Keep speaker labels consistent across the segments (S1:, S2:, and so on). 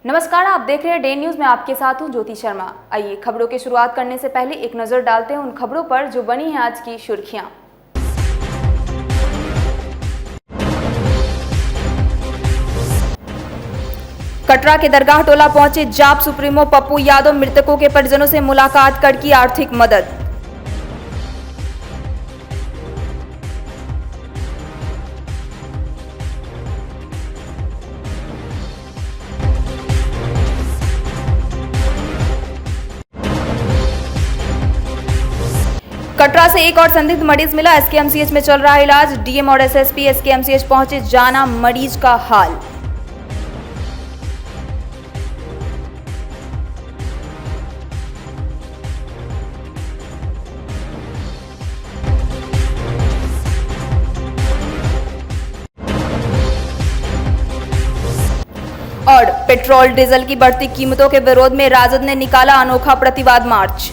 S1: नमस्कार, आप देख रहे हैं डे न्यूज में। आपके साथ हूं ज्योति शर्मा। आइए खबरों की शुरुआत करने से पहले एक नजर डालते हैं उन खबरों पर जो बनी हैं आज की सुर्खियां। कटरा के दरगाह टोला पहुंचे जाप सुप्रीमो पप्पू यादव, मृतकों के परिजनों से मुलाकात कर की आर्थिक मदद। कटरा से एक और संदिग्ध मरीज मिला, एसकेएमसीएच में चल रहा है इलाज। डीएम और एसएसपी एसकेएमसीएच पहुंचे, जाना मरीज का हाल। और पेट्रोल डीजल की बढ़ती कीमतों के विरोध में राजद ने निकाला अनोखा प्रतिवाद मार्च।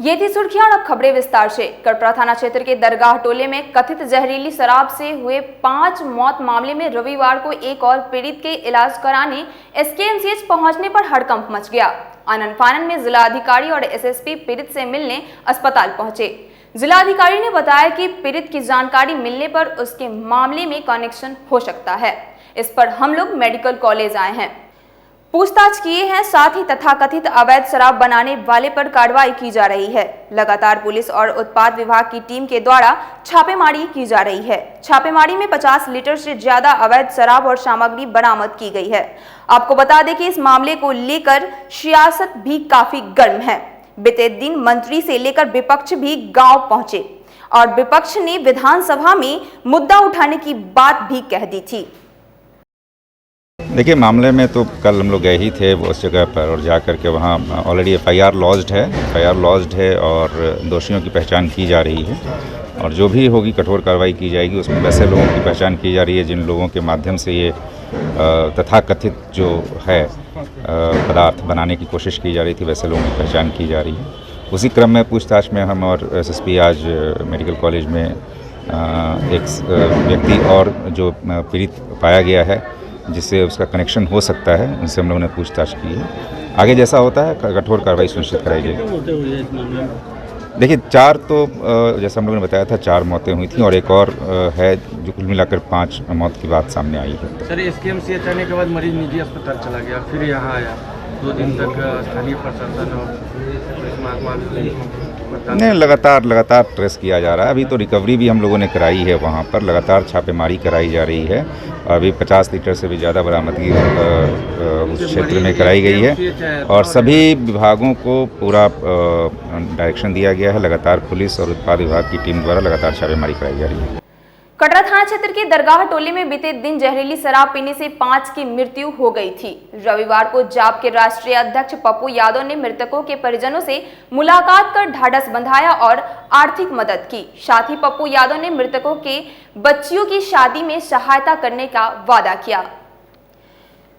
S1: ये थी सुर्खियां और अब खबरें विस्तार से। कटरा थाना क्षेत्र के दरगाह टोले में कथित जहरीली शराब से हुए 5 मौत मामले में रविवार को एक और पीड़ित के इलाज कराने एसकेएमसीएच पहुंचने पर हड़कंप मच गया। आनन फानन में जिलाधिकारी और एसएसपी पीड़ित से मिलने अस्पताल पहुंचे। जिलाधिकारी ने बताया कि पीड़ित की जानकारी मिलने पर उसके मामले में कनेक्शन हो सकता है। इस पर हम लोग मेडिकल कॉलेज आए हैं, पूछताछ किए हैं, साथ ही तथाकथित अवैध शराब बनाने वाले पर कार्रवाई की जा रही है। लगातार पुलिस और उत्पाद विभाग की टीम के द्वारा छापेमारी की जा रही है। छापेमारी में 50 लीटर से ज्यादा अवैध शराब और सामग्री बरामद की गई है। आपको बता दें कि इस मामले को लेकर सियासत भी काफी गर्म है। बीते दिन मंत्री से लेकर विपक्ष भी गाँव पहुंचे और विपक्ष ने विधानसभा में मुद्दा उठाने की बात भी कह दी थी।
S2: देखिए, मामले में तो कल हम लोग गए ही थे उस जगह पर और जा कर के वहाँ ऑलरेडी एफआईआर लॉज्ड है और दोषियों की पहचान की जा रही है और जो भी होगी कठोर कार्रवाई की जाएगी। उसमें वैसे लोगों की पहचान की जा रही है जिन लोगों के माध्यम से ये तथाकथित जो है पदार्थ बनाने की कोशिश की जा रही थी, वैसे लोगों की पहचान की जा रही है। उसी क्रम में पूछताछ में हम और एसएसपी आज मेडिकल कॉलेज में एक व्यक्ति और जो पीड़ित पाया गया है जिससे उसका कनेक्शन हो सकता है, उनसे हम लोगों ने पूछताछ की है। आगे जैसा होता है कठोर कार्रवाई सुनिश्चित कराई जाएगी। देखिए, 4 तो जैसा हम लोगों ने बताया था 4 मौतें हुई थी और एक और है जो कुल मिलाकर 5 मौत की बात सामने आई है।
S3: सर, एसकेएमसीएच आने के बाद मरीज निजी अस्पताल चला गया, फिर यहाँ आया। 2 दिन तक स्थानीय प्रशासन और
S2: नहीं, लगातार ट्रेस किया जा रहा है। अभी तो रिकवरी भी हम लोगों ने कराई है, वहाँ पर लगातार छापेमारी कराई जा रही है। अभी 50 लीटर से भी ज़्यादा बरामदगी उस क्षेत्र में कराई गई है और सभी विभागों को पूरा डायरेक्शन दिया गया है। लगातार पुलिस और उत्पाद विभाग की टीम द्वारा लगातार छापेमारी कराई जा रही है।
S1: कटरा थाना क्षेत्र के दरगाह टोले में बीते दिन जहरीली शराब पीने से 5 की मृत्यु हो गई थी। रविवार को जाप के राष्ट्रीय अध्यक्ष पप्पू यादव ने मृतकों के परिजनों से मुलाकात कर ढाढ़स बंधाया और आर्थिक मदद की। साथ ही पप्पू यादव ने मृतकों के बच्चियों की शादी में सहायता करने का वादा किया।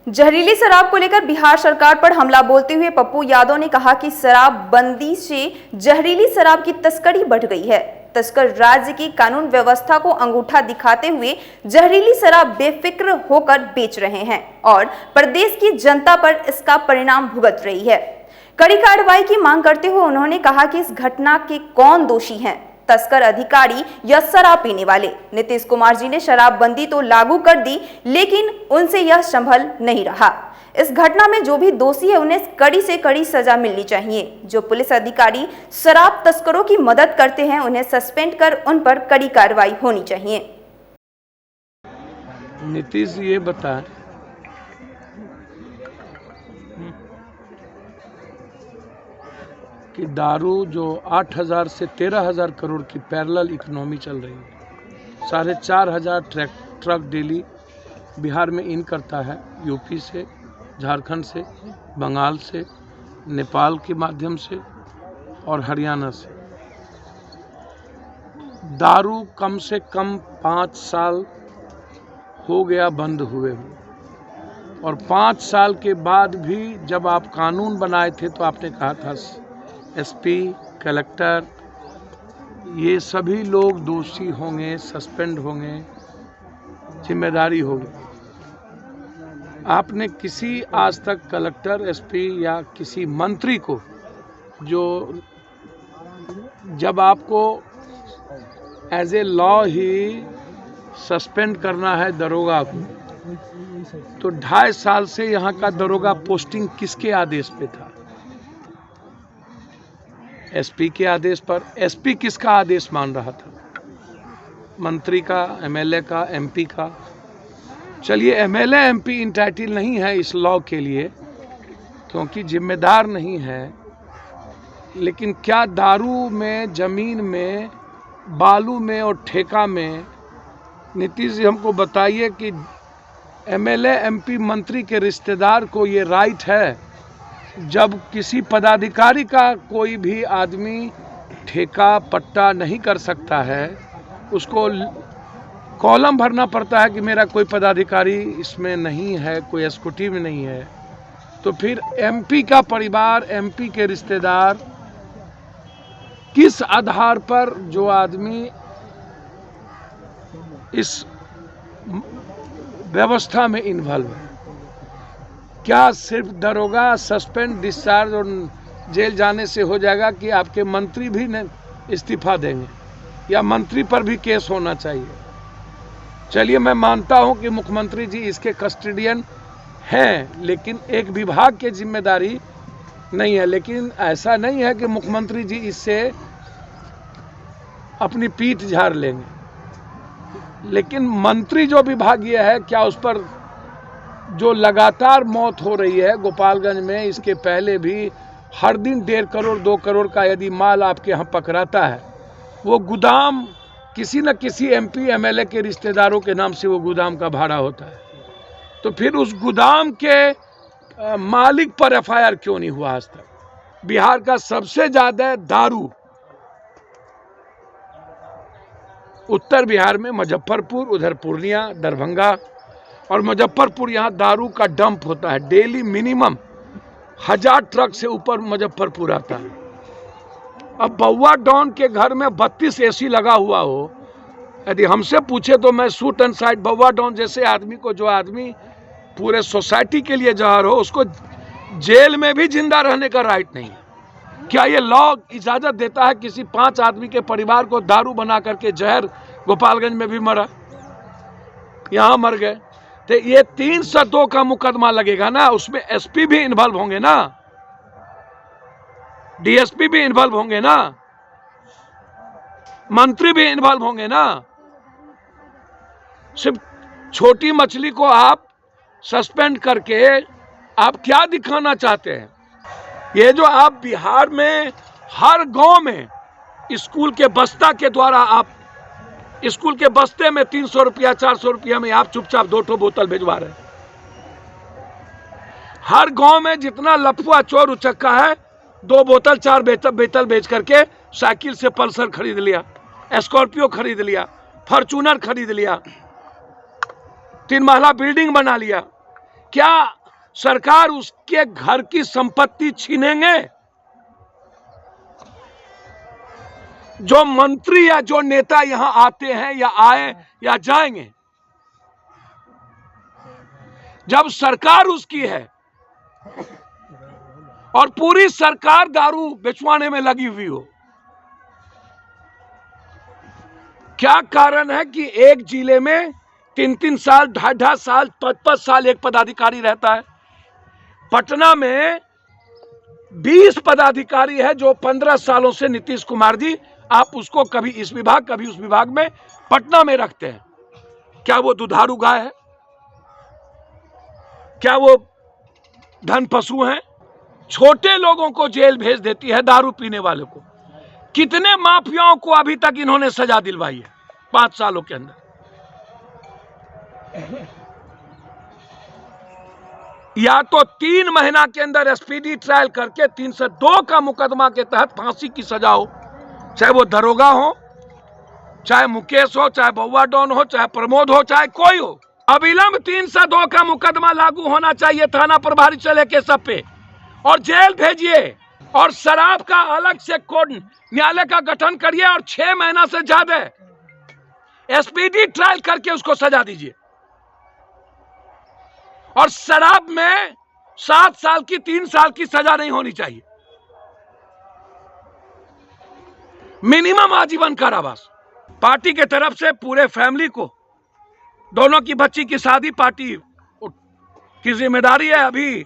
S1: जहरीली शराब को लेकर बिहार सरकार पर हमला बोलते हुए पप्पू यादव ने कहा कि शराब बंदी से जहरीली शराब की तस्करी बढ़ गई है। तस्कर राज्य की कानून व्यवस्था को अंगूठा दिखाते हुए जहरीली शराब बेफिक्र होकर बेच रहे हैं और प्रदेश की जनता पर इसका परिणाम भुगत रही है। कड़ी कार्रवाई की मांग करते हुए उन्होंने कहा कि इस घटना के कौन दोषी हैं, तस्कर, अधिकारी या शराब पीने वाले। नीतीश कुमार जी ने शराबबंदी तो लागू कर दी, लेकिन उनसे यह संभल नहीं रहा। इस घटना में जो भी दोषी है उन्हें कड़ी से कड़ी सजा मिलनी चाहिए। जो पुलिस अधिकारी शराब तस्करों की मदद करते हैं उन्हें सस्पेंड कर उन पर कड़ी कार्रवाई होनी चाहिए।
S3: नीतीश ये बताएं कि दारू जो 8,000 से 13,000 करोड़ की पैरेलल इकोनॉमी चल रही है, 4,500 ट्रक डेली बिहार में इन करता है, यूपी से, झारखंड से, बंगाल से, नेपाल के माध्यम से और हरियाणा से। दारू कम से कम 5 साल हो गया बंद हुए हुए। और 5 साल के बाद भी जब आप कानून बनाए थे तो आपने कहा था एसपी, कलेक्टर, ये सभी लोग दोषी होंगे, सस्पेंड होंगे, जिम्मेदारी होगी। आपने किसी आज तक कलेक्टर, एसपी या किसी मंत्री को, जो जब आपको एज ए लॉ ही सस्पेंड करना है दरोगा को, तो 2.5 साल से यहाँ का दरोगा पोस्टिंग किसके आदेश पे था? एसपी के आदेश पर। एसपी किसका आदेश मान रहा था? मंत्री का, एमएलए का, एमपी का। चलिए, एमएलए एमपी इंटाइटल नहीं है इस लॉ के लिए क्योंकि जिम्मेदार नहीं है, लेकिन क्या दारू में, जमीन में, बालू में और ठेका में, नीतीश जी हमको बताइए कि एमएलए एमपी मंत्री के रिश्तेदार को ये राइट है जब किसी पदाधिकारी का कोई भी आदमी ठेका पट्टा नहीं कर सकता है, उसको कॉलम भरना पड़ता है कि मेरा कोई पदाधिकारी इसमें नहीं है, कोई एस्क्यूटिव में नहीं है, तो फिर एमपी का परिवार, एमपी के रिश्तेदार किस आधार पर जो आदमी इस व्यवस्था में इन्वॉल्व है? क्या सिर्फ दरोगा सस्पेंड, डिस्चार्ज और जेल जाने से हो जाएगा कि आपके मंत्री भी इस्तीफा देंगे या मंत्री पर भी केस होना चाहिए? चलिए, मैं मानता हूं कि मुख्यमंत्री जी इसके कस्टोडियन हैं, लेकिन एक विभाग की जिम्मेदारी नहीं है। लेकिन ऐसा नहीं है कि मुख्यमंत्री जी इससे अपनी पीठ झाड़ लेंगे, लेकिन मंत्री जो विभागीय है, क्या उस पर जो लगातार मौत हो रही है गोपालगंज में, इसके पहले भी हर दिन 1.5 करोड़ 2 करोड़ का यदि माल आपके यहाँ पकड़ाता है, वो गोदाम किसी न किसी एमपी एमएलए के रिश्तेदारों के नाम से वो गोदाम का भाड़ा होता है, तो फिर उस गोदाम के मालिक पर एफआईआर क्यों नहीं हुआ आज तक? बिहार का सबसे ज्यादा दारू उत्तर बिहार में मुजफ्फरपुर, उधर पूर्णिया, दरभंगा और मुजफ्फरपुर, यहाँ दारू का डंप होता है। डेली मिनिमम 1000 ट्रक से ऊपर मुजफ्फरपुर आता है। अब बउआ डॉन के घर में 32 एसी लगा हुआ हो, यदि हमसे पूछे तो मैं शूट एंड साइड बउआ डॉन जैसे आदमी को, जो आदमी पूरे सोसाइटी के लिए जहर हो, उसको जेल में भी जिंदा रहने का राइट नहीं है। क्या ये लॉ इजाजत देता है किसी 5 आदमी के परिवार को दारू बना करके जहर? गोपालगंज में भी मरा, यहां मर गए, तो ये 302 का मुकदमा लगेगा ना, उसमें एसपी भी इन्वॉल्व होंगे ना, डीएसपी भी इन्वॉल्व होंगे ना, मंत्री भी इन्वॉल्व होंगे ना। सिर्फ छोटी मछली को आप सस्पेंड करके आप क्या दिखाना चाहते हैं? ये जो आप बिहार में हर गांव में स्कूल के बस्ता के द्वारा, आप स्कूल के बस्ते में 300 रुपया 400 रुपया में आप चुपचाप 2 बोतल भिजवा रहे हैं। हर गांव में जितना लफुआ चोर उचक्का है, 2 बोतल 4 बोतल बेच करके साइकिल से पल्सर खरीद लिया, स्कॉर्पियो खरीद लिया, फॉर्चूनर खरीद लिया, 3 महला बिल्डिंग बना लिया। क्या सरकार उसके घर की संपत्ति छीनेंगे? जो मंत्री या जो नेता यहां आते हैं या आए या जाएंगे, जब सरकार उसकी है और पूरी सरकार दारू बेचवाने में लगी हुई हो, क्या कारण है कि एक जिले में 3-3 साल, 2.5 साल, 5-5 साल एक पदाधिकारी रहता है? पटना में 20 पदाधिकारी है जो 15 सालों से नीतीश कुमार जी, आप उसको कभी इस विभाग कभी उस विभाग में पटना में रखते हैं। क्या वो दुधारू गाय है? क्या वो धन पशु हैं? छोटे लोगों को जेल भेज देती है, दारू पीने वाले को। कितने माफियाओं को अभी तक इन्होंने सजा दिलवाई है 5 सालों के अंदर? या तो 3 महीना के अंदर स्पीडी ट्रायल करके 302 का मुकदमा के तहत फांसी की सजा हो, चाहे वो दरोगा हो, चाहे मुकेश हो, चाहे बउआ डॉन हो, चाहे प्रमोद हो, चाहे कोई हो, अविलंब 302 का मुकदमा लागू होना चाहिए थाना प्रभारी चले के सब पे और जेल भेजिए और शराब का अलग से कोर्ट न्यायालय का गठन करिए और 6 महीना से ज्यादा एसपीडी ट्रायल करके उसको सजा दीजिए। और शराब में 7 साल की 3 साल की सजा नहीं होनी चाहिए, मिनिमम आजीवन कारावास। पार्टी के तरफ से पूरे फैमिली को, दोनों की बच्ची की शादी पार्टी की जिम्मेदारी है। अभी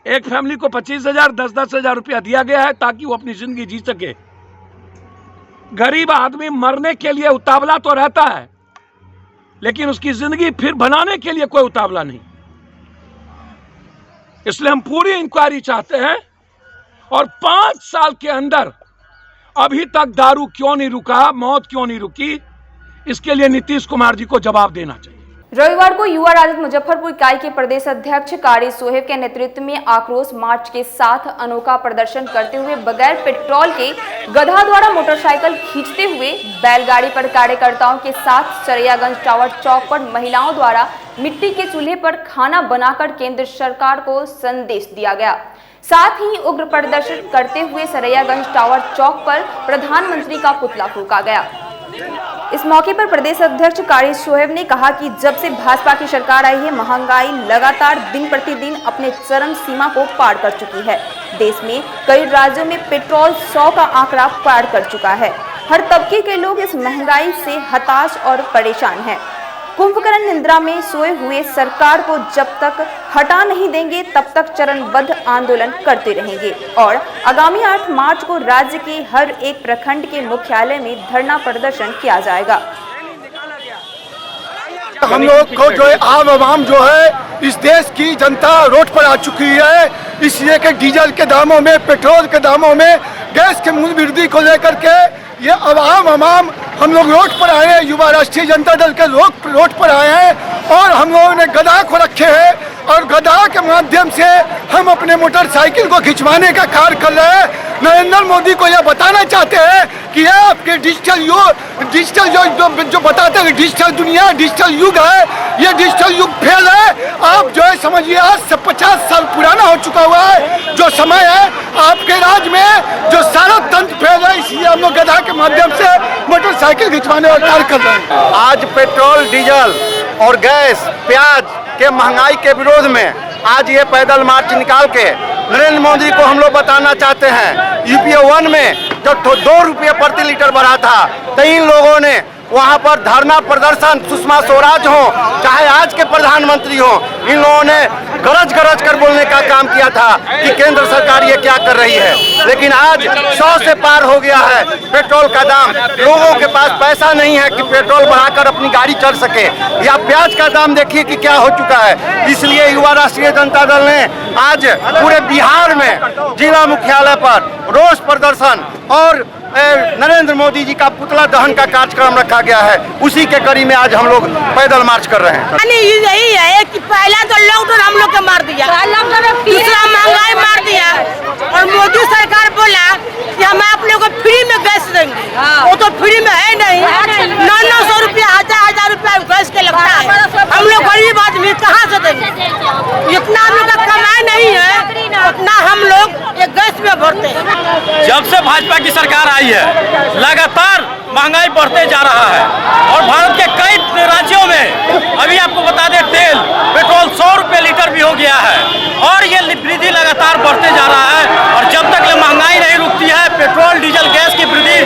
S3: एक फैमिली को 25,000 10-10 हजार रुपया दिया गया है ताकि वो अपनी जिंदगी जी सके। गरीब आदमी मरने के लिए उतावला तो रहता है, लेकिन उसकी जिंदगी फिर बनाने के लिए कोई उतावला नहीं। इसलिए हम पूरी इंक्वायरी चाहते हैं और 5 साल के अंदर अभी तक दारू क्यों नहीं रुका, मौत क्यों नहीं रुकी, इसके लिए नीतीश कुमार जी को जवाब देना चाहिए।
S1: रविवार को युवा राजद मुजफ्फरपुर इकाई के प्रदेश अध्यक्ष कारी सोहेब के नेतृत्व में आक्रोश मार्च के साथ अनोखा प्रदर्शन करते हुए बगैर पेट्रोल के गधा द्वारा मोटरसाइकिल खींचते हुए बैलगाड़ी पर कार्यकर्ताओं के साथ सरैयागंज टावर चौक पर महिलाओं द्वारा मिट्टी के चूल्हे पर खाना बनाकर केंद्र सरकार को संदेश दिया गया। साथ ही उग्र प्रदर्शन करते हुए सरैयागंज टावर चौक पर प्रधानमंत्री का पुतला फूंका गया। इस मौके पर प्रदेश अध्यक्ष कारी सोहेब ने कहा कि जब से भाजपा की सरकार आई है, महंगाई लगातार दिन प्रतिदिन अपने चरम सीमा को पार कर चुकी है। देश में कई राज्यों में पेट्रोल 100 का आंकड़ा पार कर चुका है। हर तबके के लोग इस महंगाई से हताश और परेशान हैं। कुंभकर्ण निद्रा में सोए हुए सरकार को जब तक हटा नहीं देंगे तब तक चरणबद्ध आंदोलन करते रहेंगे और आगामी 8 मार्च को राज्य के हर एक प्रखंड के मुख्यालय में धरना प्रदर्शन किया जाएगा।
S4: हम लोग को जो है आवाम जो है, इस देश की जनता रोड पर आ चुकी है। इसलिए कि डीजल के दामों में, पेट्रोल के दामों में, गैस के मूल्य वृद्धि को लेकर के ये आवाम हम लोग रोड पर आए हैं। युवा राष्ट्रीय जनता दल के लोग रोड पर आए हैं और हम लोगों ने गधा को रखे हैं और गधा के माध्यम से हम अपने मोटरसाइकिल को खिंचवाने का कार्य कर रहे हैं। नरेंद्र मोदी को यह बताना चाहते हैं कि यह आपके डिजिटल जो बताते हैं डिजिटल दुनिया, डिजिटल युग है, ये डिजिटल युग फेल है। आप जो है समझिए आज से 50 साल पुराना हो चुका हुआ है जो समय है आपके राज्य में, जो सारा तंत्र फेल है। इसलिए हम लोग गधा के माध्यम से मोटरसाइकिल खिंचवाने का कार्य कर रहे हैं।
S5: आज पेट्रोल, डीजल और गैस, प्याज के महंगाई के विरोध में आज ये पैदल मार्च निकाल के नरेंद्र मोदी को हम लोग बताना चाहते हैं। यूपीए 1 में जब 2 रुपये प्रति लीटर बढ़ा था तो इन लोगों ने वहाँ पर धरना प्रदर्शन, सुषमा स्वराज हो चाहे आज के प्रधानमंत्री हो, इन लोगों ने गरज कर बोलने का काम किया था कि केंद्र सरकार ये क्या कर रही है। लेकिन आज 100 से पार हो गया है पेट्रोल का दाम। लोगों के पास पैसा नहीं है कि पेट्रोल बढ़ाकर अपनी गाड़ी चल सके, या प्याज का दाम देखिए कि क्या हो चुका है। इसलिए युवा राष्ट्रीय जनता दल ने आज पूरे बिहार में जिला मुख्यालय पर रोष प्रदर्शन और नरेंद्र मोदी जी का पुतला दहन का कार्यक्रम रखा गया है। उसी के कड़ी में आज हम लोग पैदल मार्च कर रहे हैं।
S6: यही है कि पहला तो लॉकडाउन हम लोग को मार दिया, दूसरा महंगाई मार दिया और मोदी सरकार बोला कि हम आप लोगों को फ्री में गैस देंगे। वो तो फ्री में है नहीं, 900 रुपया, 1000 रुपया गैस के लगता है। हम लोग गरीब आदमी कहाँ से देंगे? इतना हम लोग का कमाई नहीं है उतना हम लोग ये गैस में भरते हैं।
S7: जब से भाजपा की सरकार आई है लगातार महंगाई बढ़ते जा रहा है और भारत के कई राज्यों में अभी आपको बता दें तेल, पेट्रोल 100 रुपये लीटर भी हो गया है और ये वृद्धि लगातार बढ़ते जा रहा है। और जब तक ये महंगाई नहीं रुकती है, पेट्रोल, डीजल, गैस की वृद्धि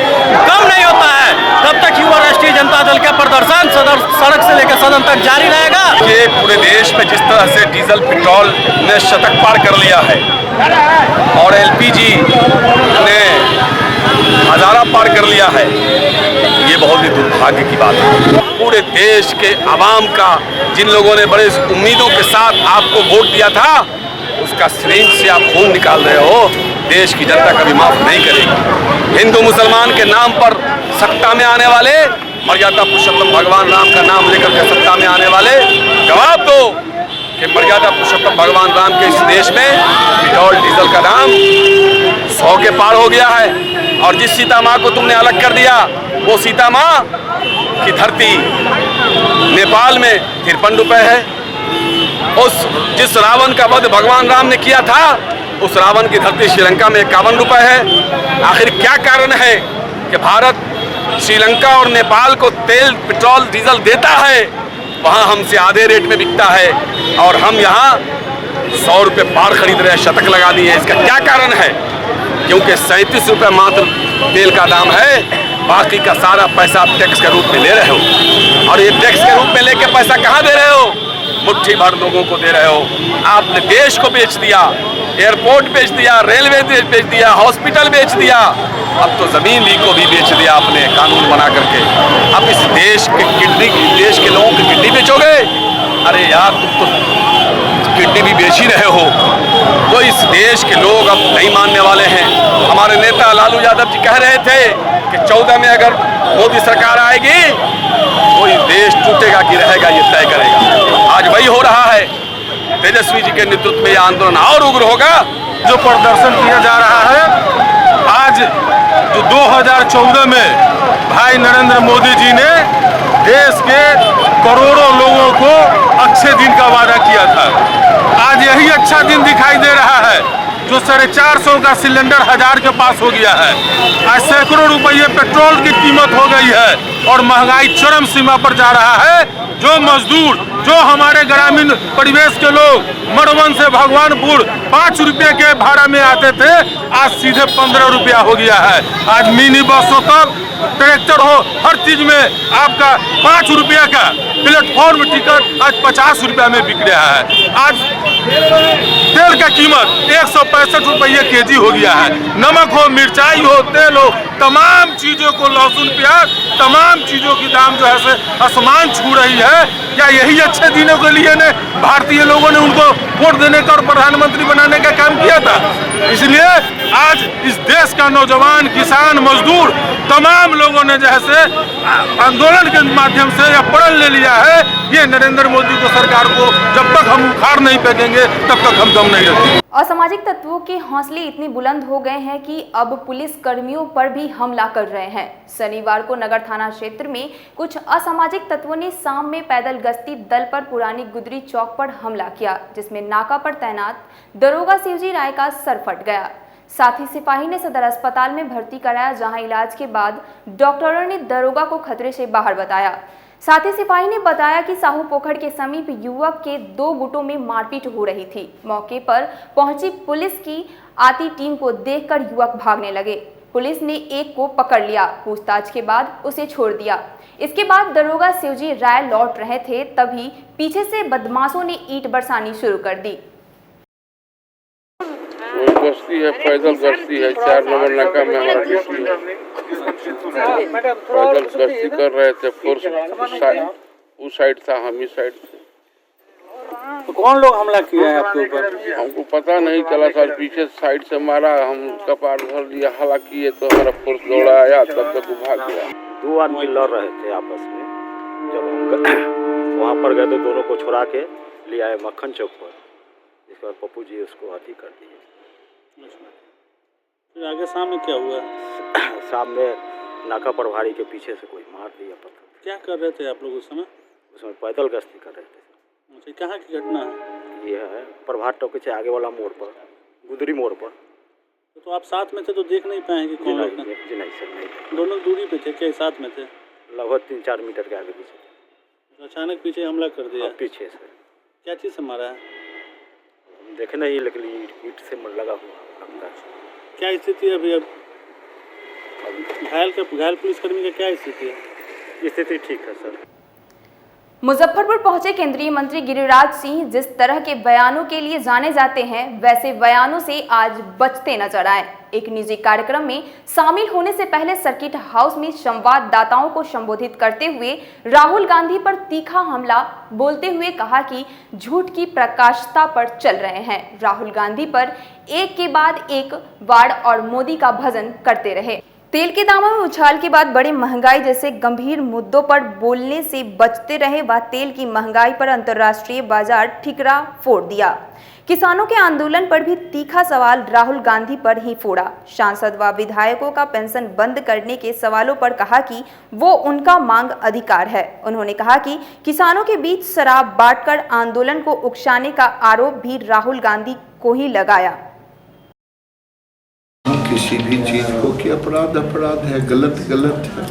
S7: कम नहीं होता है, तब तक युवा राष्ट्रीय जनता दल का प्रदर्शन सड़क से लेकर सदन तक जारी रहेगा।
S8: ये पूरे देश में जिस तरह से डीजल, पेट्रोल ने शतक पार कर लिया है और एलपीजी ने हजारा पार कर लिया है, ये बहुत ही दुर्भाग्य की बात है। पूरे देश के आवाम का, जिन लोगों ने बड़े उम्मीदों के साथ आपको वोट दिया था, उसका सिरिंज से आप खून निकाल रहे हो। देश की जनता कभी माफ नहीं करेगी। हिंदू मुसलमान के नाम पर सत्ता में आने वाले, मर्यादा पुरुषोत्तम भगवान राम का नाम लेकर के सत्ता में आने वाले, जवाब दो कि मर्यादा पुरुषोत्तम भगवान राम के इस देश में पेट्रोल, डीजल का दाम 100 के पार हो गया है। और जिस सीता माँ को तुमने अलग कर दिया, वो सीता माँ की धरती नेपाल में 53 रुपए है। जिस रावण का वध भगवान राम ने किया था, उस रावण की धरती श्रीलंका में 51 रुपए है। आखिर क्या कारण है कि भारत श्रीलंका और नेपाल को तेल, पेट्रोल, डीजल देता है, वहाँ हमसे आधे रेट में बिकता है और हम यहाँ 100 रुपये पार खरीद रहे हैं, शतक लगा दिए हैं। इसका क्या कारण है? क्योंकि 37 रुपये मात्र तेल का दाम है, बाकी का सारा पैसा आप टैक्स के रूप में ले रहे हो। और ये टैक्स के रूप में लेके पैसा कहाँ दे रहे हो? मुट्ठी भर लोगों को दे रहे हो। आपने देश को बेच दिया, एयरपोर्ट बेच दिया, रेलवे बेच दिया, हॉस्पिटल बेच दिया, अब तो ज़मीन ली को भी बेच दिया आपने कानून बना करके। अब इस देश के लोगों की किडनी बेचोगे? अरे यार, तुम तो किडनी भी बेच ही रहे हो। तो इस देश के लोग अब नहीं मानने वाले हैं। हमारे नेता लालू यादव जी कह रहे थे कि 14 में अगर मोदी सरकार आएगी तो ये देश टूटेगा कि रहेगा ये तय करेगा। आज वही हो रहा है। तेजस्वी जी के नेतृत्व में यह आंदोलन और उग्र होगा।
S9: जो प्रदर्शन किया जा रहा है, आज जो 2014 में भाई नरेंद्र मोदी जी ने देश के करोड़ों लोगों को अच्छे दिन का वादा किया था, आज यही अच्छा दिन दिखाई दे रहा है। जो 450 का सिलेंडर 1000 के पास हो गया है। आज सैकड़ों रुपये पेट्रोल की कीमत हो गई है और महंगाई चरम सीमा पर जा रहा है। जो मजदूर, जो हमारे ग्रामीण परिवेश के लोग मड़वन से भगवानपुर 5 रुपये के भाड़ा में आते थे, आज सीधे 15 रुपया हो गया है। आज मिनी बस हो, तब ट्रैक्टर हो, हर चीज में आपका 5 रुपये का प्लेटफॉर्म टिकट आज 50 रुपया में बिक रहा है। आज तेल का कीमत 165 रुपये केजी हो गया है। नमक हो, मिर्चाई हो, तेल हो, तमाम चीजों को, लहसुन, प्याज, तमाम चीजों की दाम जो है से आसमान छू रही है। क्या यही अच्छे दिनों के लिए ने भारतीय लोगों ने उनको वोट देने का और प्रधानमंत्री बनाने का काम किया था? इसलिए आज इस देश का नौजवान, किसान, मजदूर, तमाम लोगों ने जो है से आंदोलन के माध्यम से यह प्रण ले लिया है, ये नरेंद्र मोदी को, सरकार को जब तक हम उखाड़ नहीं फेंकेंगे तब तक हम दम नहीं रखेंगे।
S1: असामाजिक तत्वों के हौसले इतने बुलंद हो गए हैं कि अब पुलिस कर्मियों पर भी हमला कर रहे हैं। शनिवार को नगर थाना क्षेत्र में कुछ असामाजिक तत्वों ने शाम में पैदल गश्ती दल पर पुरानी गुदरी चौक पर हमला किया, जिसमें नाका पर तैनात दरोगा शिवजी राय का सर फट गया। साथ ही सिपाही ने सदर अस्पताल में भर्ती कराया, जहां इलाज के बाद डॉक्टरों ने दरोगा को खतरे से बाहर बताया। साथ ही सिपाही ने बताया कि साहू पोखर के समीप युवक के 2 गुटों में मारपीट हो रही थी। मौके पर पहुंची पुलिस की आती टीम को देखकर युवक भागने लगे। पुलिस ने एक को पकड़ लिया, पूछताछ के बाद उसे छोड़ दिया। इसके बाद दरोगा शिवजी राय लौट रहे थे, तभी पीछे से बदमाशों ने ईंट बरसानी शुरू कर दी।
S10: गश्ती है, पैदल गश्ती है, 4 नंबर नाका में हमारा ड्यूटी है। पैदल गश्ती कर रहे थे, फोर्स उस साइड था, हम इस साइड थे।
S11: तो कौन लोग हमला किया है आपके ऊपर?
S10: हमको पता नहीं चला सर, पीछे साइड से मारा, हम कपार धर लिया, हला किए तो हमारा फोर्स दौड़ा आया, तब तक वो भाग गया।
S11: 2 आदमी लड़ रहे थे आपस में। जब हम वहाँ पर गए तो दोनों को छुड़ा के ले आए मक्खन चौक पर। इसके बाद पप्पू जी उसको हथी कर दिए।
S12: फिर आगे सामने क्या हुआ?
S11: सामने नाका प्रभारी के पीछे से कोई मार दिया पत्थर।
S12: क्या कर रहे थे आप लोग उस समय?
S11: उसमें पैदल गश्ती कर रहे थे।
S12: अच्छा, कहाँ की घटना है?
S11: ये है प्रभात टॉकी से आगे वाला मोड़ पर, गुदरी मोड़ पर।
S12: तो आप साथ में थे तो देख नहीं पाए कि कौन लोग?
S11: जी नहीं सर, नहीं।
S12: दोनों दूरी पे थे क्या, साथ में थे?
S11: लगभग 3-4 मीटर के आगे पीछे।
S12: अचानक पीछे हमला कर दिया?
S11: पीछे से।
S12: क्या चीज़ से मारा है?
S11: देखे नहीं, लेकिन ईंट से लगा हुआ।
S12: क्या स्थिति है अभी? अब घायल पुलिसकर्मी का क्या स्थिति है?
S11: स्थिति ठीक है सर।
S1: मुजफ्फरपुर पहुंचे केंद्रीय मंत्री गिरिराज सिंह जिस तरह के बयानों के लिए जाने जाते हैं, वैसे बयानों से आज बचते नजर आए। एक निजी कार्यक्रम में शामिल होने से पहले सर्किट हाउस में संवाददाताओं को संबोधित करते हुए राहुल गांधी पर तीखा हमला बोलते हुए कहा कि झूठ की प्रकाशता पर चल रहे हैं। राहुल गांधी पर एक के बाद एक वार और मोदी का भजन करते रहे। तेल के दामों में उछाल के बाद बड़ी महंगाई जैसे गंभीर मुद्दों पर बोलने से बचते रहे व तेल की महंगाई पर अंतर्राष्ट्रीय बाजार ठिकरा फोड़ दिया। किसानों के आंदोलन पर भी तीखा सवाल राहुल गांधी पर ही फोड़ा। सांसद व विधायकों का पेंशन बंद करने के सवालों पर कहा कि वो उनका मांग अधिकार है। उन्होंने कहा कि किसानों के बीच शराब बांटकर आंदोलन को उकसाने का आरोप भी राहुल गांधी को ही लगाया।
S13: किसी भी चीज को कि अपराध अपराध है, गलत गलत है।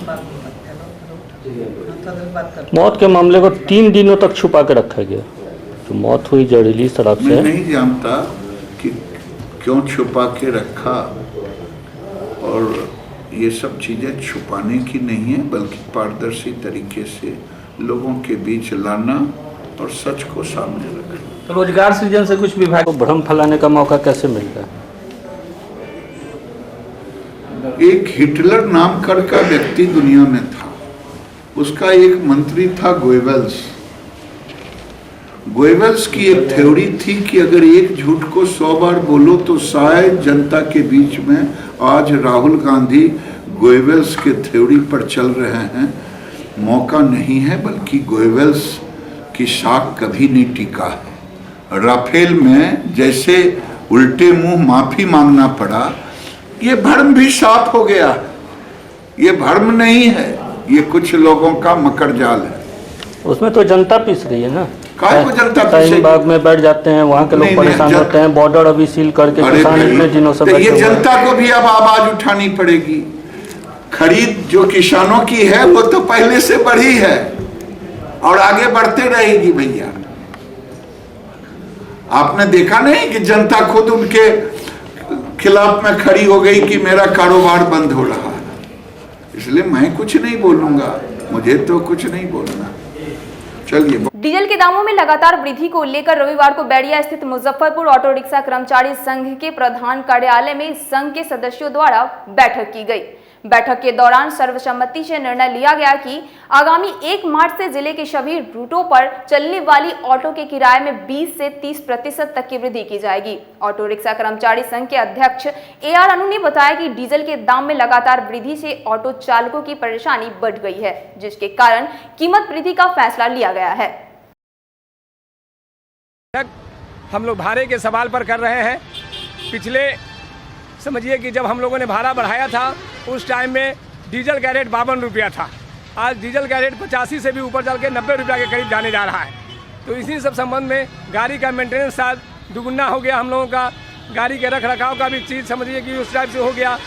S11: मौत के मामले को 3 दिनों तक छुपा के रखा गया। तो मौत हुई जहरीली शराब से।
S13: मैं नहीं जानता कि क्यों छुपा के रखा, और ये सब चीजें छुपाने की नहीं है बल्कि पारदर्शी तरीके से लोगों के बीच लाना और सच को सामने रखना।
S11: तो रोजगार सृजन से कुछ विभाग को भ्रम फैलाने का मौका कैसे मिल रहा है?
S13: एक हिटलर नाम का व्यक्ति दुनिया में था, उसका एक मंत्री था गोएबल्स। गोएबल्स की एक थ्योरी थी कि अगर एक झूठ को 100 बार बोलो तो शायद जनता के बीच में। आज राहुल गांधी गोएबल्स के थ्योरी पर चल रहे हैं। मौका नहीं है बल्कि गोएबल्स की साख कभी नहीं टिका है। राफेल में जैसे उल्टे मुंह माफी मांगना पड़ा, ये भ्रम भी साफ हो गया। ये भ्रम नहीं है, ये कुछ लोगों का मकर जाल है।
S11: उसमें तो जनता पीस रही है ना।
S13: काय को जनता पीछे
S11: बाग में बैठ जाते हैं, वहाँ के लोग परेशान होते हैं। बॉर्डर अभी सील करके किसान इतने दिनों से
S13: तो ये जनता को भी अब आवाज उठानी पड़ेगी। खरीद जो किसानों की है वो तो पहले से बढ़ी है और आगे बढ़ते रहेगी। भैया आपने देखा नहीं कि जनता खुद उनके खिलाफ में खड़ी हो गई कि मेरा कारोबार बंद हो रहा है। इसलिए मैं कुछ नहीं बोलूंगा, मुझे तो कुछ नहीं बोलना। चलिए।
S1: डीजल के दामों में लगातार वृद्धि को लेकर रविवार को बैरिया स्थित मुजफ्फरपुर ऑटो रिक्शा कर्मचारी संघ के प्रधान कार्यालय में संघ के सदस्यों द्वारा बैठक की गई। बैठक के दौरान सर्वसम्मति से निर्णय लिया गया कि आगामी 1 मार्च से जिले के सभी रूटों पर चलने वाली ऑटो के किराए में 20 से 30% तक की वृद्धि की जाएगी। ऑटो रिक्शा कर्मचारी संघ के अध्यक्ष AR अनु ने बताया कि डीजल के दाम में लगातार वृद्धि से ऑटो चालकों की परेशानी बढ़ गई है, जिसके कारण कीमत वृद्धि का फैसला लिया गया है।
S3: हम लोग भाड़े के सवाल पर कर रहे हैं। पिछले समझिए कि जब हम लोगों ने भाड़ा बढ़ाया था उस टाइम में डीजल का रेट 52 रुपया था। आज डीजल का रेट 85 से भी ऊपर चल के 90 रुपया के करीब जाने जा रहा है। तो इसी सब संबंध में गाड़ी का मेंटेनेंस आज दुगुना हो गया। हम लोगों का गाड़ी के रख रखाव का भी चीज़ समझिए कि उस टाइप से हो गया।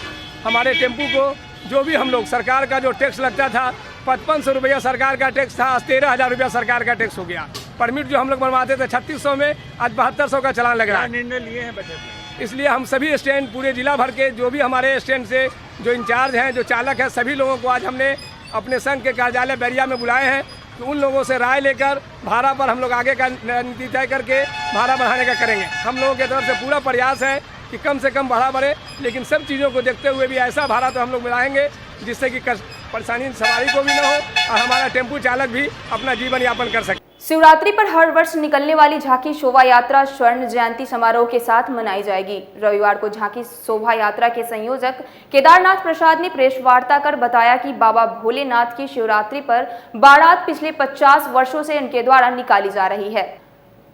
S3: हमारे टेम्पू को जो भी हम लोग सरकार का जो टैक्स लगता था 5500 रुपया सरकार का टैक्स था, आज 13,000 रुपया सरकार का टैक्स हो गया। परमिट जो हम लोग बनवाते थे 3600 में, आज 7200 का चालान लग रहा है।
S12: निर्णय लिए हैं बजट में,
S3: इसलिए हम सभी स्टैंड पूरे जिला भर के जो भी हमारे स्टैंड से जो इंचार्ज हैं, जो चालक हैं, सभी लोगों को आज हमने अपने संघ के कार्यालय बैरिया में बुलाए हैं। तो उन लोगों से राय लेकर भाड़ा पर हम लोग आगे का नीति तय करके भाड़ा बढ़ाने का करेंगे। हम लोगों की तरफ से पूरा प्रयास है कि कम से कम भाड़ा बढ़े, लेकिन सब चीज़ों को देखते हुए भी ऐसा भाड़ा तो हम लोग मिलाएंगे जिससे कि परेशानी सवारी को भी न हो और हमारा टेम्पू चालक भी अपना जीवन यापन कर सके।
S1: शिवरात्रि पर हर वर्ष निकलने वाली झांकी शोभा यात्रा स्वर्ण जयंती समारोह के साथ मनाई जाएगी। रविवार को झांकी शोभा यात्रा के संयोजक केदारनाथ प्रसाद ने प्रेस वार्ता कर बताया कि बाबा भोलेनाथ की शिवरात्रि पर बारात पिछले 50 वर्षों से उनके द्वारा निकाली जा रही है,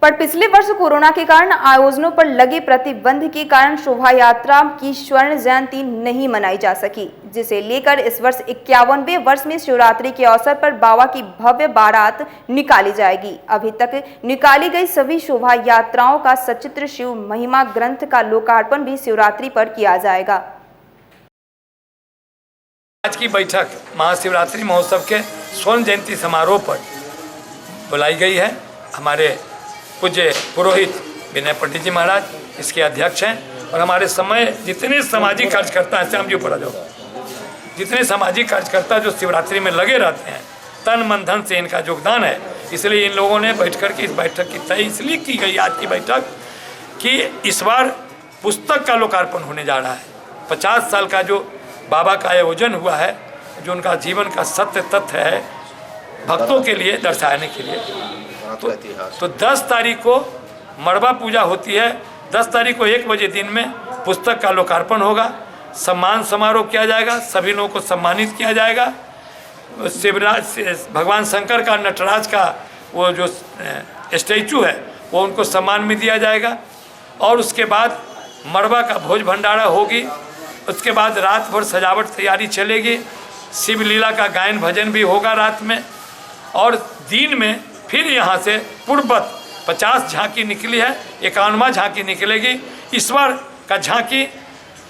S1: पर पिछले वर्ष कोरोना के कारण आयोजनों पर लगे प्रतिबंध के कारण शोभा यात्रा की स्वर्ण जयंती नहीं मनाई जा सकी, जिसे लेकर इस वर्ष 51वें वर्ष में शिवरात्रि के अवसर पर बाबा की भव्य बारात निकाली जाएगी। अभी तक निकाली गई सभी शोभा यात्राओं का सचित्र शिव महिमा ग्रंथ का लोकार्पण भी शिवरात्रि पर किया जाएगा।
S14: आज की बैठक महाशिवरात्रि महोत्सव के स्वर्ण जयंती समारोह पर बुलाई गई है। हमारे पूज्य पुरोहित विनय पंडित जी महाराज इसके अध्यक्ष हैं और हमारे समय जितने सामाजिक कार्यकर्ता हैं, श्याम जी ऊपर आ जाओ, जितने सामाजिक कार्यकर्ता जो शिवरात्रि में लगे रहते हैं, तन मन धन से इनका योगदान है। इसलिए इन लोगों ने बैठ कर के इस बैठक की तय इसलिए की गई आज की बैठक कि इस बार पुस्तक का लोकार्पण होने जा रहा है। 50 साल का जो बाबा का आयोजन हुआ है, जो उनका जीवन का सत्य तथ्य है भक्तों के लिए दर्शाने के लिए, तो 10 तारीख को मड़वा पूजा होती है। 10 तारीख को 1 बजे दिन में पुस्तक का लोकार्पण होगा सम्मान समारोह किया जाएगा, सभी लोगों को सम्मानित किया जाएगा। शिवराज भगवान शंकर का, नटराज का वो जो स्टैचू है वो उनको सम्मान में दिया जाएगा। और उसके बाद मड़वा का भोज भंडारा होगी। उसके बाद रात भर सजावट तैयारी चलेगी। शिव लीला का गायन भजन भी होगा रात में। और दिन में फिर यहाँ से पूर्ववत 50 झांकी निकली है, 51वां झांकी निकलेगी। इस बार का झांकी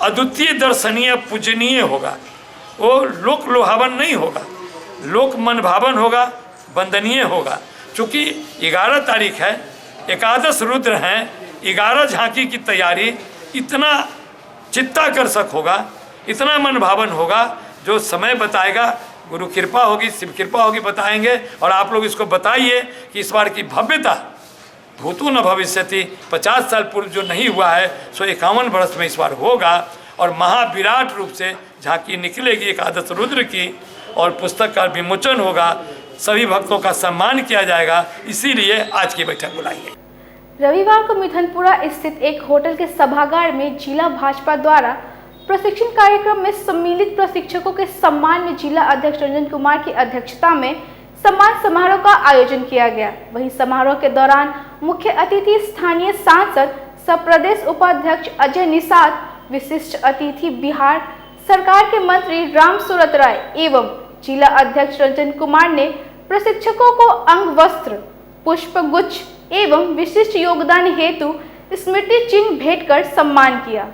S14: अद्वितीय, दर्शनीय, पूजनीय होगा। वो लोक लोहावन नहीं होगा, लोक मन भावन होगा, वंदनीय होगा। चूँकि 11 तारीख है, एकादश रुद्र हैं, 11 झांकी की तैयारी इतना चित्ताकर्षक होगा, इतना मन भावन होगा, जो समय बताएगा। गुरु कृपा होगी, शिव कृपा होगी, बताएंगे। और आप लोग इसको बताइए कि इस बार की भव्यता भूतु न भविष्यति, 50 साल पूर्व जो नहीं हुआ है सो 51 वर्ष में इस बार होगा। और महाविराट रूप से झांकी निकलेगी एकादश रुद्र की, और पुस्तक का विमोचन होगा। सभी भक्तों का सम्मान किया जाएगा, इसीलिए आज की बैठक बुलाई है।
S1: रविवार को मिथनपुरा स्थित एक होटल के सभागार में जिला भाजपा द्वारा प्रशिक्षण कार्यक्रम में सम्मिलित प्रशिक्षकों के सम्मान में जिला अध्यक्ष रंजन कुमार की अध्यक्षता में सम्मान समारोह का आयोजन किया गया। वहीं समारोह के दौरान मुख्य अतिथि स्थानीय सांसद सह प्रदेश उपाध्यक्ष अजय निषाद, विशिष्ट अतिथि बिहार सरकार के मंत्री राम सूरत राय एवं जिला अध्यक्ष रंजन कुमार ने प्रशिक्षकों को अंग वस्त्र, पुष्प गुच्छ एवं विशिष्ट योगदान हेतु स्मृति चिन्ह भेंट कर सम्मान किया।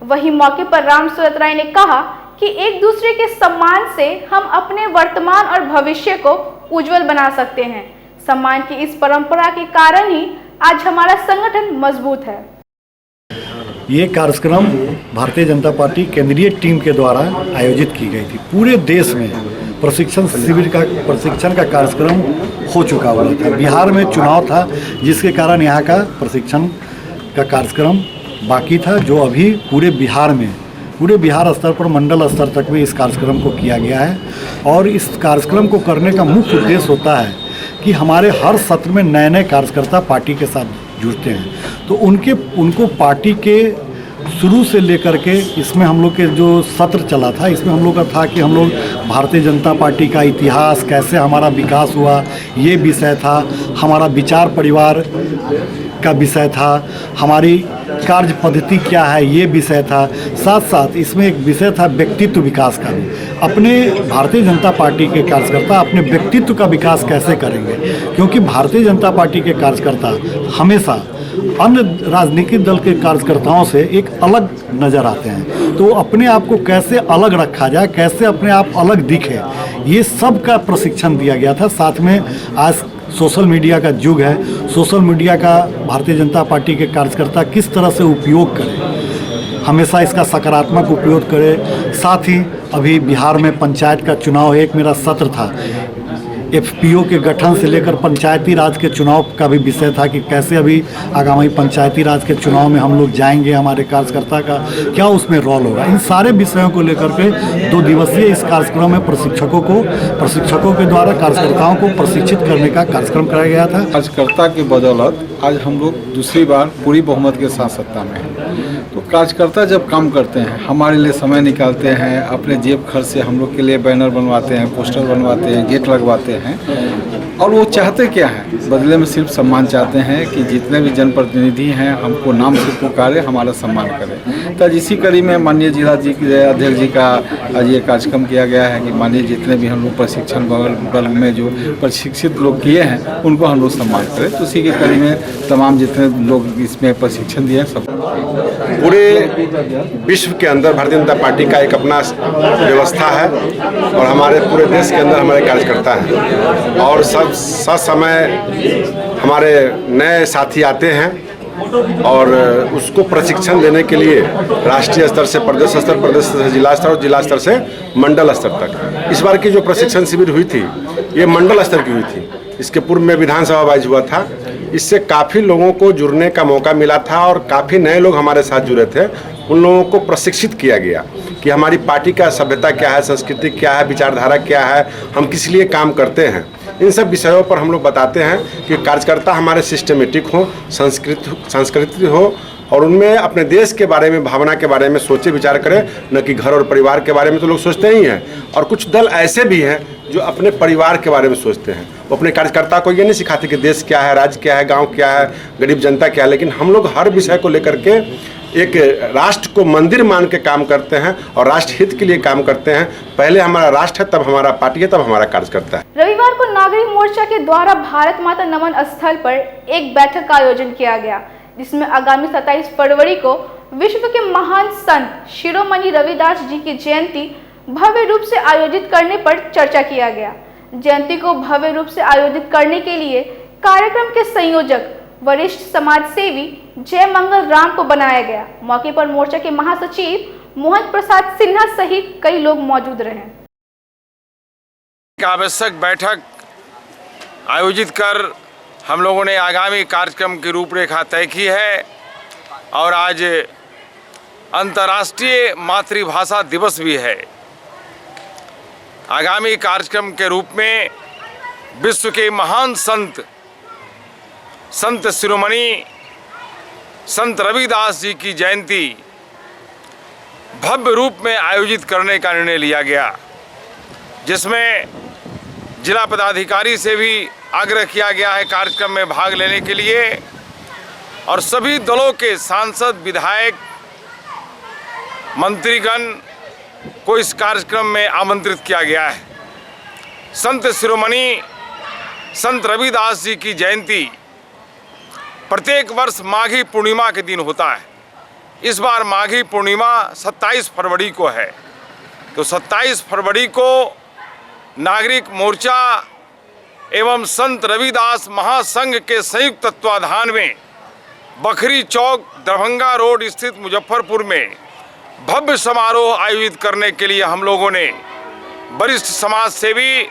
S1: वहीं मौके पर राम सूरत राय ने कहा कि एक दूसरे के सम्मान से हम अपने वर्तमान और भविष्य को उज्जवल बना सकते हैं। सम्मान की इस परंपरा के कारण ही आज हमारा संगठन मजबूत है।
S15: ये कार्यक्रम भारतीय जनता पार्टी केंद्रीय टीम के द्वारा आयोजित की गई थी। पूरे देश में प्रशिक्षण शिविर का प्रशिक्षण का कार्यक्रम हो चुका हुआ था। बिहार में चुनाव था, जिसके कारण यहाँ का प्रशिक्षण का कार्यक्रम बाकी था, जो अभी पूरे बिहार स्तर पर मंडल स्तर तक में इस कार्यक्रम को किया गया है। और इस कार्यक्रम को करने का मुख्य उद्देश्य होता है कि हमारे हर सत्र में नए नए कार्यकर्ता पार्टी के साथ जुड़ते हैं, तो उनको पार्टी के शुरू से लेकर के इसमें हम लोग के जो सत्र चला था, इसमें हम लोग का था कि हम लोग भारतीय जनता पार्टी का इतिहास, कैसे हमारा विकास हुआ, ये विषय था। हमारा विचार परिवार का विषय था, हमारी कार्य पद्धति क्या है, ये विषय था। साथ साथ इसमें एक विषय था व्यक्तित्व विकास का भी। अपने भारतीय जनता पार्टी के कार्यकर्ता अपने व्यक्तित्व का विकास कैसे करेंगे, क्योंकि भारतीय जनता पार्टी के कार्यकर्ता हमेशा अन्य राजनीतिक दल के कार्यकर्ताओं से एक अलग नज़र आते हैं। तो अपने आप को कैसे अलग रखा जाए, कैसे अपने आप अलग दिखे, ये सब का प्रशिक्षण दिया गया था। साथ में आज सोशल मीडिया का युग है, सोशल मीडिया का भारतीय जनता पार्टी के कार्यकर्ता किस तरह से उपयोग करें, हमेशा इसका सकारात्मक उपयोग करें। साथ ही अभी बिहार में पंचायत का चुनाव, एक मेरा सत्र था, एफपीओ के गठन से लेकर पंचायती राज के चुनाव का भी विषय था कि कैसे अभी आगामी पंचायती राज के चुनाव में हम लोग जाएंगे, हमारे कार्यकर्ता का क्या उसमें रोल होगा। इन सारे विषयों को लेकर के 2 दिवसीय इस कार्यक्रम में प्रशिक्षकों के द्वारा कार्यकर्ताओं को प्रशिक्षित करने का कार्यक्रम कराया गया था।
S16: कार्यकर्ता की बदौलत आज हम लोग दूसरी बार पूरी बहुमत के साथ सत्ता में हैं। तो कार्यकर्ता जब काम करते हैं, हमारे लिए समय निकालते हैं, अपने जेब खर्च से हम लोग के लिए बैनर बनवाते हैं, पोस्टर बनवाते हैं, गेट लगवाते हैं, और वो चाहते क्या है, बदले में सिर्फ सम्मान चाहते हैं कि जितने भी जनप्रतिनिधि हैं हमको नाम से पुकारे, हमारा सम्मान करें। तो इसी कड़ी में माननीय जिला जी के अध्यक्ष जी का आज ये कार्यक्रम किया गया है कि माननीय जितने भी हम लोग प्रशिक्षण बल में जो प्रशिक्षित लोग किए हैं उनको हम लोग सम्मान करें। तो उसी के कड़ी में तमाम जितने लोग इसमें प्रशिक्षण दिए हैं सब।
S5: पूरे विश्व के अंदर भारतीय जनता पार्टी का एक अपना व्यवस्था है, और हमारे पूरे देश के अंदर हमारे कार्यकर्ता हैं, और सब समय हमारे नए साथी आते हैं और उसको प्रशिक्षण देने के लिए राष्ट्रीय स्तर से प्रदेश से जिला स्तर और जिला स्तर से मंडल स्तर तक। इस बार की जो प्रशिक्षण शिविर हुई थी ये मंडल स्तर की हुई थी, इसके पूर्व में विधानसभा वाइज हुआ था। इससे काफ़ी लोगों को जुड़ने का मौका मिला था और काफ़ी नए लोग हमारे साथ जुड़े थे। उन लोगों को प्रशिक्षित किया गया कि हमारी पार्टी का सभ्यता क्या है, संस्कृति क्या है, विचारधारा क्या है, हम किस लिए काम करते हैं। इन सब विषयों पर हम लोग बताते हैं कि कार्यकर्ता हमारे सिस्टमेटिक हो, संस्कृति हो,
S17: और उनमें अपने देश के बारे में, भावना के बारे में सोचे विचार करें, न कि घर और परिवार के बारे में तो लोग सोचते ही हैं। और कुछ दल ऐसे भी हैं जो अपने परिवार के बारे में सोचते हैं। वो अपने कार्यकर्ता को ये नहीं सिखाते कि देश क्या है, राज्य क्या है, गांव क्या है, गरीब जनता क्या है, लेकिन हम लोग हर विषय को लेकर के एक राष्ट्र को मंदिर मान के काम करते हैं और राष्ट्र हित के लिए काम करते हैं। पहले हमारा राष्ट्र है, तब हमारा पार्टी है, तब हमारा कार्यकर्ता है।
S1: रविवार को नागरिक मोर्चा के द्वारा भारत माता नमन स्थल पर एक बैठक का आयोजन किया गया, जिसमें आगामी 27 फरवरी को विश्व के महान संत शिरोमणि रविदास जी की जयंती भव्य रूप से आयोजित करने पर चर्चा किया गया। जयंती को भव्य रूप से आयोजित करने के लिए कार्यक्रम के संयोजक वरिष्ठ समाज सेवी जय मंगल राम को बनाया गया। मौके पर मोर्चा के महासचिव मोहन प्रसाद सिन्हा सहित कई लोग मौजूद रहे।
S9: आवश्यक बैठक आयोजित कर हम लोगों ने आगामी कार्यक्रम की रूपरेखा तय की है और आज अंतर्राष्ट्रीय मातृभाषा दिवस भी है। आगामी कार्यक्रम के रूप में विश्व के महान संत शिरोमणि संत रविदास जी की जयंती भव्य रूप में आयोजित करने का निर्णय लिया गया, जिसमें जिला पदाधिकारी से भी आग्रह किया गया है कार्यक्रम में भाग लेने के लिए और सभी दलों के सांसद, विधायक, मंत्रीगण को इस कार्यक्रम में आमंत्रित किया गया है। संत शिरोमणि संत रविदास जी की जयंती प्रत्येक वर्ष माघी पूर्णिमा के दिन होता है। इस बार माघी पूर्णिमा 27 फरवरी को है, तो 27 फरवरी को नागरिक मोर्चा एवं संत रविदास महासंघ के संयुक्त तत्वाधान में बखरी चौक दरभंगा रोड स्थित मुजफ्फरपुर में भव्य समारोह आयोजित करने के लिए हम लोगों ने वरिष्ठ समाज सेवी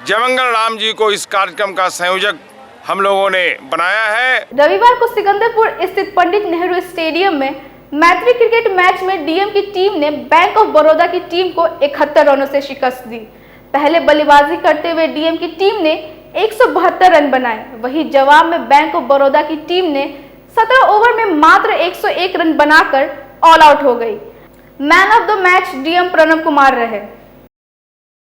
S9: जयमंगल राम जी को इस कार्यक्रम का संयोजक हम लोगों ने बनाया है।
S1: रविवार को सिकंदरपुर स्थित पंडित नेहरू स्टेडियम में मैत्री क्रिकेट मैच में डीएम की टीम ने बैंक ऑफ बड़ौदा की टीम को 71 रनों से शिकस्त दी। पहले बल्लेबाजी करते हुए डीएम की टीम ने 172 रन बनाए, वहीं जवाब में बैंक ऑफ बड़ौदा की टीम ने 17 ओवर में मात्र 101 रन बनाकर ऑल आउट हो गई। Man of the match DM Pranav Kumar रहे।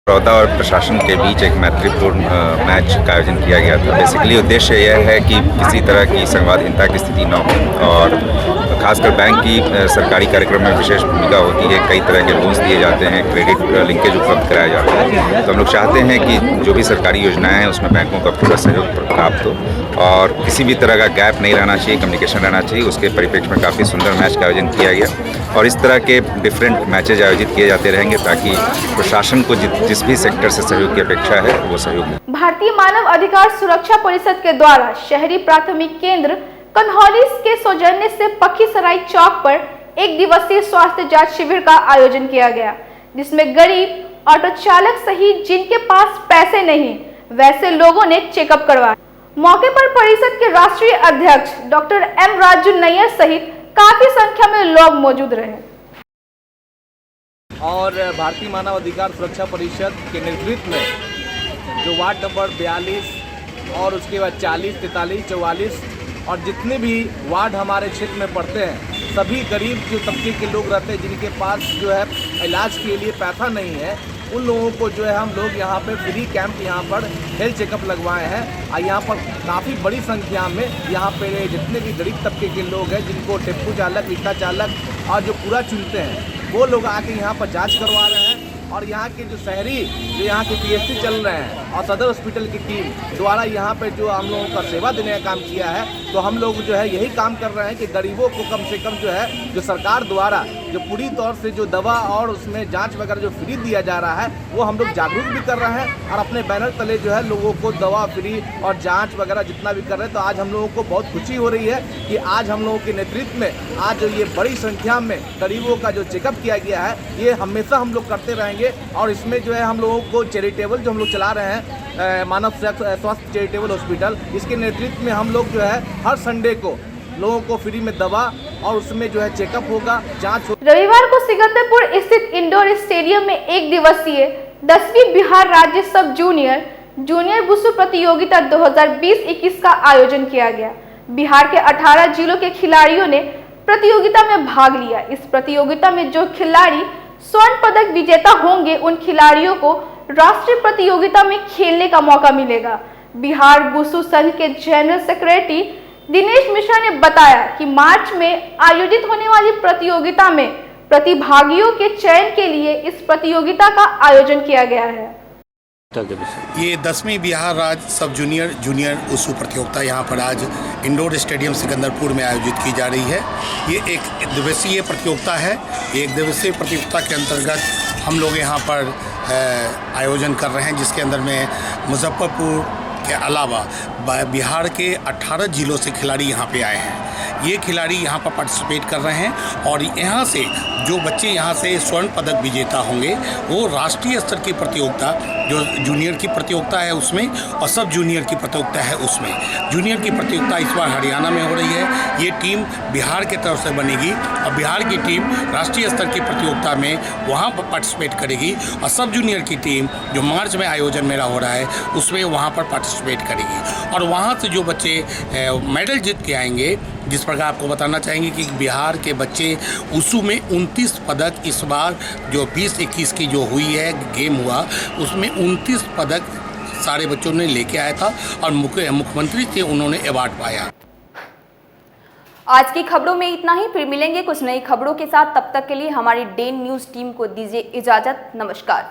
S2: बड़ौदा और प्रशासन के बीच एक मैत्रीपूर्ण मैच का आयोजन किया गया था। बेसिकली उद्देश्य यह है कि किसी तरह की संवादहीनता की स्थिति न हो और खासकर बैंक की सरकारी कार्यक्रम में विशेष भूमिका होती है। कई तरह के लोन्स दिए जाते हैं, क्रेडिट लिंकेज उपलब्ध कराया जाता है, तो हम लोग चाहते हैं कि जो भी सरकारी योजनाएं हैं उसमें बैंकों का पूरा सहयोग प्राप्त हो और किसी भी तरह का गैप नहीं रहना चाहिए, कम्युनिकेशन रहना चाहिए। उसके परिप्रेक्ष्य में काफ़ी सुंदर मैच का आयोजन किया गया और इस तरह के डिफरेंट मैचेज आयोजित किए जाते रहेंगे ताकि प्रशासन को जिस भी सेक्टर से सहयोग की अपेक्षा है वो सहयोग मिले।
S1: भारतीय मानव अधिकार सुरक्षा परिषद के द्वारा शहरी प्राथमिक केंद्र कन्हौली के सौजन्य से पखीसराय चौक पर एक दिवसीय स्वास्थ्य जांच शिविर का आयोजन किया गया, जिसमें गरीब ऑटो चालक सहित जिनके पास पैसे नहीं वैसे लोगों ने चेकअप करवाया। मौके पर परिषद के राष्ट्रीय अध्यक्ष डॉक्टर एम राजू नैयर सहित काफी संख्या में लोग मौजूद रहे।
S18: और भारतीय मानव अधिकार सुरक्षा परिषद के नेतृत्व में जो वार्ड नंबर 42 और उसके बाद 40, 43, 44 और जितने भी वार्ड हमारे क्षेत्र में पड़ते हैं, सभी गरीब जो तबके के लोग रहते हैं जिनके पास जो है इलाज के लिए पैसा नहीं है, उन लोगों को जो है हम लोग यहाँ पे फ्री कैंप यहाँ पर हेल्थ चेकअप लगवाए हैं। और यहाँ पर काफ़ी बड़ी संख्या में यहाँ पे जितने भी गरीब तबके के लोग हैं जिनको टेम्पो चालक, रिक्शा चालक और जो पूरा चुनते हैं वो लोग आके यहाँ पर जांच करवा रहे हैं। और यहाँ के जो शहरी जो यहाँ के पीएचसी चल रहे हैं और सदर हॉस्पिटल की टीम द्वारा यहाँ पे जो हम लोगों का सेवा देने का काम किया है, तो हम लोग जो है यही काम कर रहे हैं कि गरीबों को कम से कम जो है जो सरकार द्वारा जो पूरी तौर से जो दवा और उसमें जांच वगैरह जो फ्री दिया जा रहा है वो हम लोग जागरूक भी कर रहे हैं और अपने बैनर तले जो है लोगों को दवा फ्री और जाँच वगैरह जितना भी कर रहे हैं। तो आज हम लोगों को बहुत खुशी हो रही है कि आज हम लोगों के नेतृत्व में आज जो ये बड़ी संख्या में गरीबों का जो चेकअप किया गया है, ये हमेशा हम लोग करते रहेंगे। और इसमें जो है हम लोगों को चैरिटेबल जो हम लोग चला रहे हैं मानव स्वास्थ्य चैरिटेबल हॉस्पिटल, इसके नेतृत्व में हम लोग जो है हर संडे को लोगों को फ्री में दवा और उसमें जो है चेकअप होगा, जांच होगा।
S1: रविवार को सिकंदरपुर स्थित इंडोर स्टेडियम में एक दिवसीय 10वीं बिहार राज्य सब जूनियर वुशु प्रतियोगिता 2020-21 का आयोजन किया गया। बिहार के 18 जिलों के खिलाड़ियों ने प्रतियोगिता में भाग लिया। इस प्रतियोगिता में जो खिलाड़ी स्वर्ण पदक विजेता होंगे उन खिलाड़ियों को राष्ट्रीय प्रतियोगिता में खेलने का मौका मिलेगा। बिहार वुशु संघ के जनरल सेक्रेटरी दिनेश मिश्रा ने बताया कि मार्च में आयोजित होने वाली प्रतियोगिता में प्रतिभागियों के चयन के लिए इस प्रतियोगिता का आयोजन किया गया है।
S19: ये 10वीं बिहार राज्य सब जूनियर वुशु प्रतियोगिता यहाँ पर आज इंडोर स्टेडियम सिकंदरपुर में आयोजित की जा रही है। ये एक दिवसीय प्रतियोगिता है। एक दिवसीय प्रतियोगिता के अंतर्गत हम लोग यहाँ पर आयोजन कर रहे हैं, जिसके अंदर में मुजफ्फरपुर के अलावा बिहार के 18 जिलों से खिलाड़ी यहाँ पे आए हैं। ये खिलाड़ी यहाँ पर पार्टिसिपेट कर रहे हैं और यहाँ से जो बच्चे यहाँ से स्वर्ण पदक विजेता होंगे वो राष्ट्रीय स्तर की प्रतियोगिता, जो जूनियर की प्रतियोगिता है उसमें और सब जूनियर की प्रतियोगिता है उसमें, जूनियर की प्रतियोगिता इस बार हरियाणा में हो रही है। ये टीम बिहार की तरफ से बनेगी और बिहार की टीम राष्ट्रीय स्तर की प्रतियोगिता में वहाँ पर पार्टिसिपेट करेगी और सब जूनियर की टीम जो मार्च में आयोजन मेरा हो रहा है उसमें वहाँ पर पार्टिसिपेट करेगी और वहाँ से जो बच्चे मेडल जीत के आएंगे, जिस प्रकार आपको बताना चाहेंगे कि बिहार के बच्चे वुशु में 29 पदक इस बार जो 20-21 की जो हुई है गेम हुआ उसमें 29 पदक सारे बच्चों ने लेके आया था और मुख्यमंत्री से उन्होंने अवार्ड पाया।
S1: आज की खबरों में इतना ही, फिर मिलेंगे कुछ नई खबरों के साथ। तब तक के लिए हमारी डे न्यूज़ टीम को दीजिए इजाजत। नमस्कार।